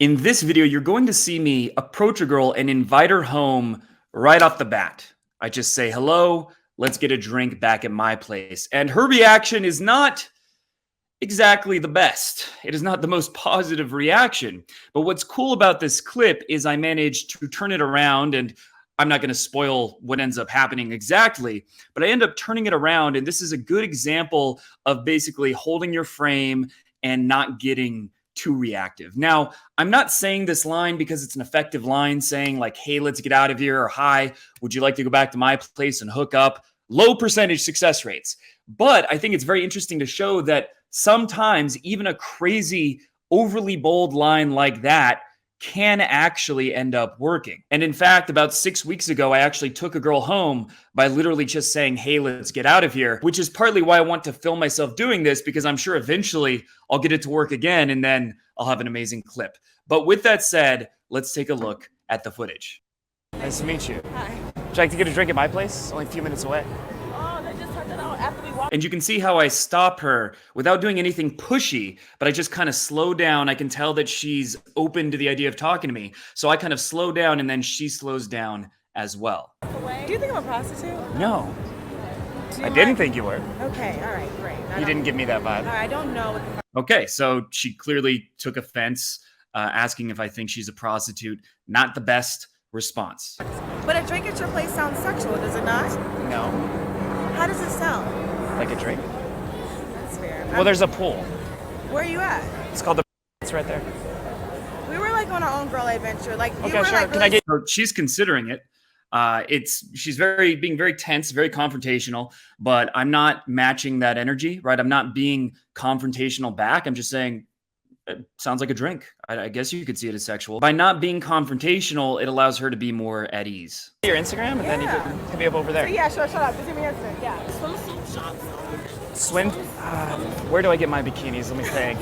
In this video, you're going to see me approach a girl and invite her home right off the bat. I just say, hello, let's get a drink back at my place. And her reaction is not exactly the best. It is not the most positive reaction. But what's cool about this clip is I managed to turn it around, and I'm not going to spoil what ends up happening exactly, but I end up turning it around. And this is a good example of basically holding your frame and not getting too reactive. Now, I'm not saying this line because it's an effective line saying like, hey, let's get out of here, or hi, would you like to go back to my place and hook up? Low percentage success rates. But I think it's very interesting to show that sometimes even a crazy, overly bold line like that can actually end up working. And in fact, about 6 weeks ago, I actually took a girl home by literally just saying, hey, let's get out of here, which is partly why I want to film myself doing this, because I'm sure eventually I'll get it to work again and then I'll have an amazing clip. But with that said, let's take a look at the footage. Nice to meet you. Hi. Would you like to get a drink at my place? Only a few minutes away. Oh, they just turned it on after we walked. And you can see how I stop her without doing anything pushy, but I just kind of slow down. I can tell that she's open to the idea of talking to me. So I kind of slow down and then she slows down as well. Do you think I'm a prostitute? No, Do you I didn't like- think you were. Okay, all right, great. You didn't give me that vibe. All right, I don't know what the Okay, so she clearly took offense, asking if I think she's a prostitute. Not the best response. But a drink at your place sounds sexual, does it not? No, How does it sound? like a drink? That's fair. Well, there's a pool. Where are you at? It's called the. It's right there. We were like on our own girl adventure. Like you Okay, were sure. like Can I really get? She's considering it. She's being very tense, very confrontational, but I'm not matching that energy, right? I'm not being confrontational back. I'm just saying, it sounds like a drink. I guess you could see it as sexual. By not being confrontational, it allows her to be more at ease. Your Instagram, and then you Yeah. can hit me up over there. Yeah, sure, shut up. Just give me answer. Yeah. Swimsuit shops. Swim. Where do I get my bikinis? Let me think.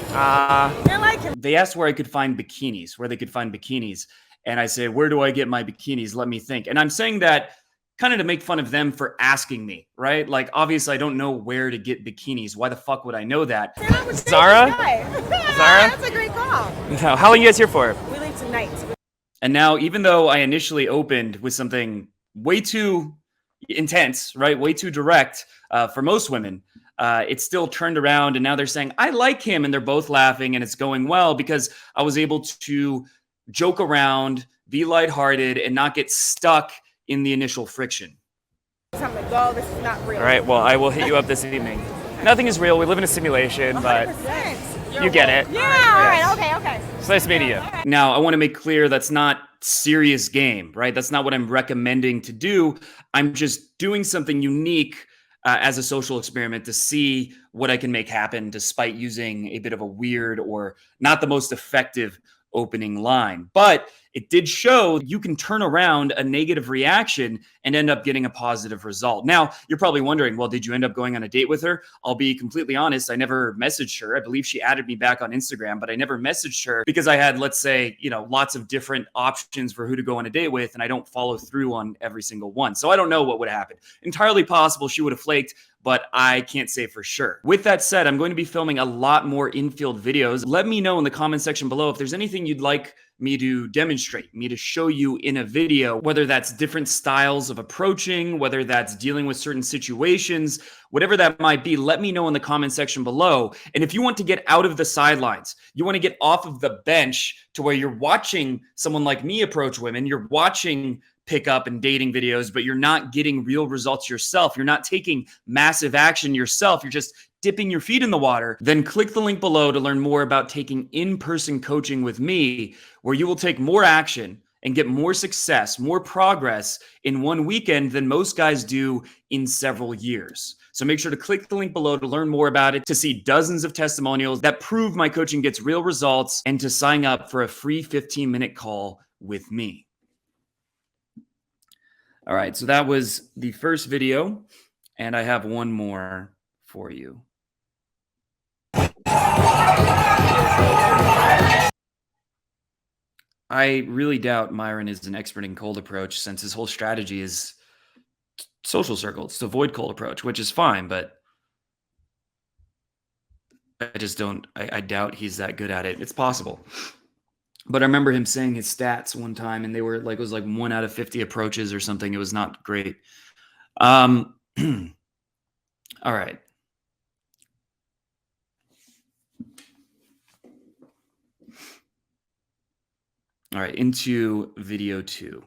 You're like him. They asked where I could find bikinis, where they could find bikinis. And I say, where do I get my bikinis? Let me think. And I'm saying that kind of to make fun of them for asking me, right? Like, obviously, I don't know where to get bikinis. Why the fuck would I know that? Zara? Zara? That's a great call. No. How long you guys here for? We leave tonight. And now, even though I initially opened with something way too intense, right? Way too direct for most women, it's still turned around. And now they're saying, I like him. And they're both laughing and it's going well because I was able to joke around, be lighthearted, and not get stuck in the initial friction. Time to go. This is not real. All right, well, I will hit you up this evening. Nothing is real. We live in a simulation, but 100%. you get it. Yeah, all right, okay. It's nice meeting you. Now, I want to make clear that's not serious game, right? That's not what I'm recommending to do. I'm just doing something unique as a social experiment to see what I can make happen despite using a bit of a weird or not the most effective opening line. But it did show you can turn around a negative reaction and end up getting a positive result. Now, you're probably wondering, well, did you end up going on a date with her? I'll be completely honest. I never messaged her. I believe she added me back on Instagram, but I never messaged her because I had, let's say, lots of different options for who to go on a date with, and I don't follow through on every single one. So I don't know what would happen. Entirely possible she would have flaked, but I can't say for sure. With that said, I'm going to be filming a lot more infield videos. Let me know in the comment section below if there's anything you'd like me to demonstrate, me to show you in a video, whether that's different styles of approaching, whether that's dealing with certain situations, whatever that might be, let me know in the comment section below. And if you want to get out of the sidelines, you want to get off of the bench to where you're watching someone like me approach women, you're watching pickup and dating videos, but you're not getting real results yourself. You're not taking massive action yourself. You're just dipping your feet in the water. Then click the link below to learn more about taking in-person coaching with me, where you will take more action and get more success, more progress in one weekend than most guys do in several years. So make sure to click the link below to learn more about it, to see dozens of testimonials that prove my coaching gets real results, and to sign up for a free 15-minute call with me. All right, so that was the first video, and I have one more for you. I really doubt Myron is an expert in cold approach, since his whole strategy is social circles to avoid cold approach, which is fine, but I just don't, I doubt he's that good at it. It's possible. But I remember him saying his stats one time, and they were like, it was like 1 out of 50 approaches or something. It was not great. All right. All right, into video 2.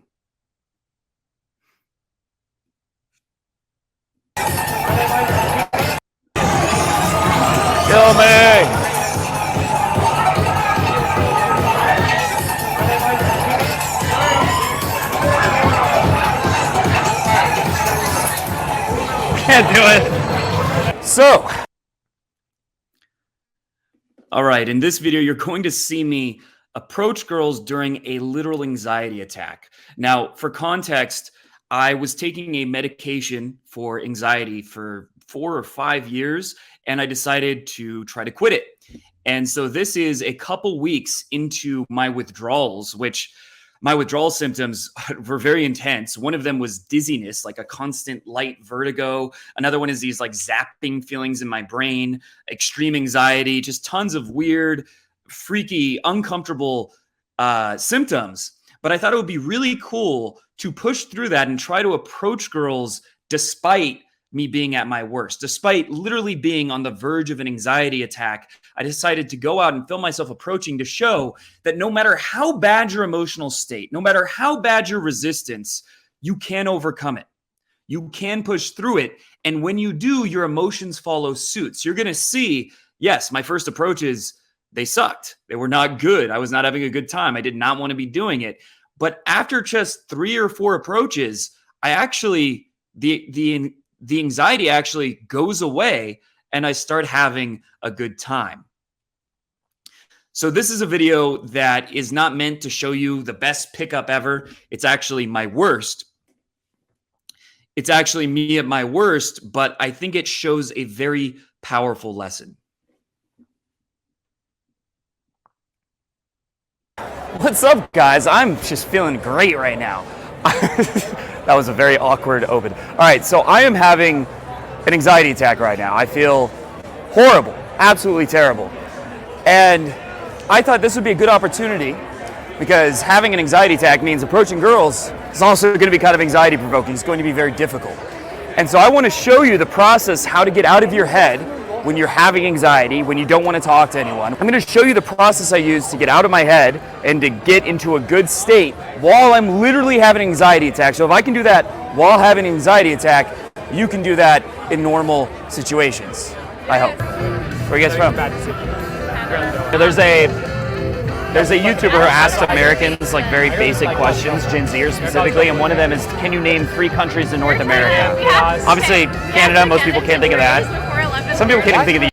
Kill me! Can't do it. So. All right, in this video, you're going to see me approach girls during a literal anxiety attack. Now, for context, I was taking a medication for anxiety for 4 or 5 years, and I decided to try to quit it. And so this is a couple weeks into my withdrawals, which my withdrawal symptoms were very intense. One of them was dizziness, like a constant light vertigo. Another one is these like zapping feelings in my brain, extreme anxiety, just tons of weird, freaky, uncomfortable symptoms. But I thought it would be really cool to push through that and try to approach girls despite me being at my worst, despite literally being on the verge of an anxiety attack. I decided to go out and film myself approaching to show that no matter how bad your emotional state, no matter how bad your resistance, you can overcome it. You can push through it. And when you do, your emotions follow suit. So you're going to see, yes, my first approaches, they sucked. They were not good. I was not having a good time. I did not want to be doing it. But after just 3 or 4 approaches, I actually, the anxiety actually goes away and I start having a good time. So this is a video that is not meant to show you the best pickup ever. It's actually my worst. It's actually me at my worst, but I think it shows a very powerful lesson. What's up, guys? I'm just feeling great right now. That was a very awkward open. All right, so I am having an anxiety attack right now. I feel horrible, absolutely terrible. And I thought this would be a good opportunity because having an anxiety attack means approaching girls is also going to be kind of anxiety provoking. It's going to be very difficult. And so I want to show you the process, how to get out of your head when you're having anxiety, when you don't want to talk to anyone. I'm going to show you the process I use to get out of my head and to get into a good state while I'm literally having an anxiety attack. So if I can do that while having an anxiety attack, you can do that in normal situations, I hope. Where are you guys from? There's a YouTuber who asked Americans like very basic questions, Gen Zers specifically, and one of them is, can you name 3 countries in North America? Obviously, Canada, most people can't think of that. Some people can't even think of the